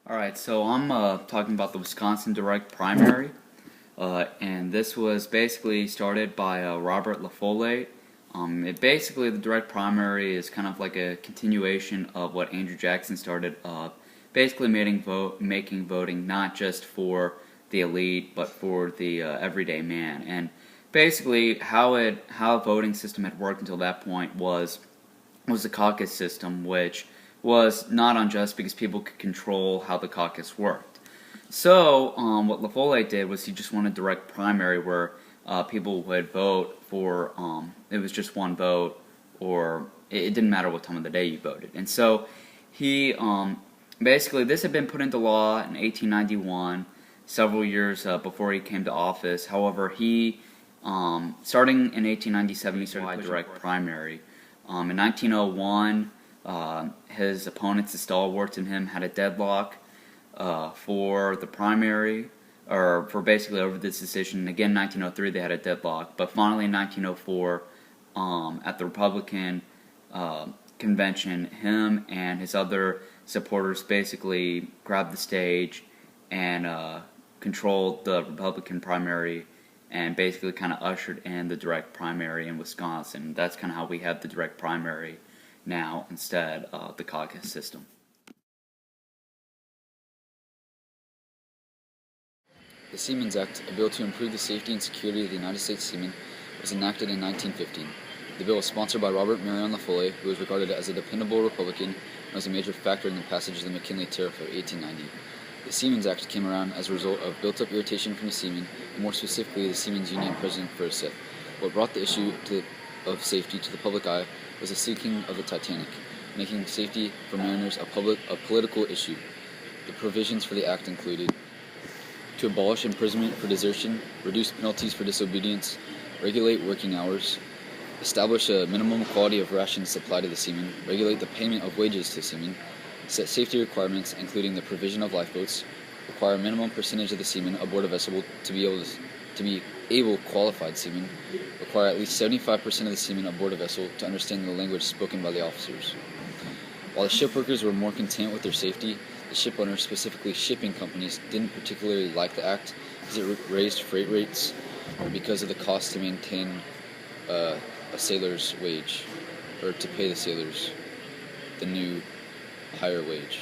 Alright, so I'm talking about the Wisconsin direct primary, and this was basically started by Robert LaFollette. The direct primary is kind of like a continuation of what Andrew Jackson started, basically making voting not just for the elite, but for the everyday man. And basically, how a voting system had worked until that point was the caucus system, which was not unjust because people could control how the caucus worked. So what LaFollette did was he just wanted direct primary where people would vote for, it was just one vote, or it didn't matter what time of the day you voted. And so he, basically this had been put into law in 1891, several years before he came to office. However, he, starting in 1897, he started direct primary. In 1901, his opponents, the stalwarts in him, had a deadlock for the primary, or for basically over this decision. And again, in 1903, they had a deadlock. But finally, in 1904, at the Republican convention, him and his other supporters basically grabbed the stage and controlled the Republican primary and basically kind of ushered in the direct primary in Wisconsin. That's kind of how we have the direct primary now instead of the caucus system. The Seamen's Act, a bill to improve the safety and security of the United States seamen, was enacted in 1915. The bill was sponsored by Robert Marion LaFollette, who was regarded as a dependable Republican and was a major factor in the passage of the McKinley Tariff of 1890. The Seamen's Act came around as a result of built-up irritation from the seamen, and more specifically the Seamen's Union President Forsyth. What brought the issue of safety to the public eye was the sinking of the Titanic, making safety for mariners a political issue. The provisions for the act included to abolish imprisonment for desertion, reduce penalties for disobedience, regulate working hours, establish a minimum quality of rations supplied to the seamen, regulate the payment of wages to seamen, set safety requirements including the provision of lifeboats, require a minimum percentage of the seamen aboard a vessel to be able qualified seamen, require at least 75% of the seamen aboard a vessel to understand the language spoken by the officers. While the shipworkers were more content with their safety, the ship owners, specifically shipping companies, didn't particularly like the act because it raised freight rates or because of the cost to maintain a sailor's wage, or to pay the sailors the new higher wage.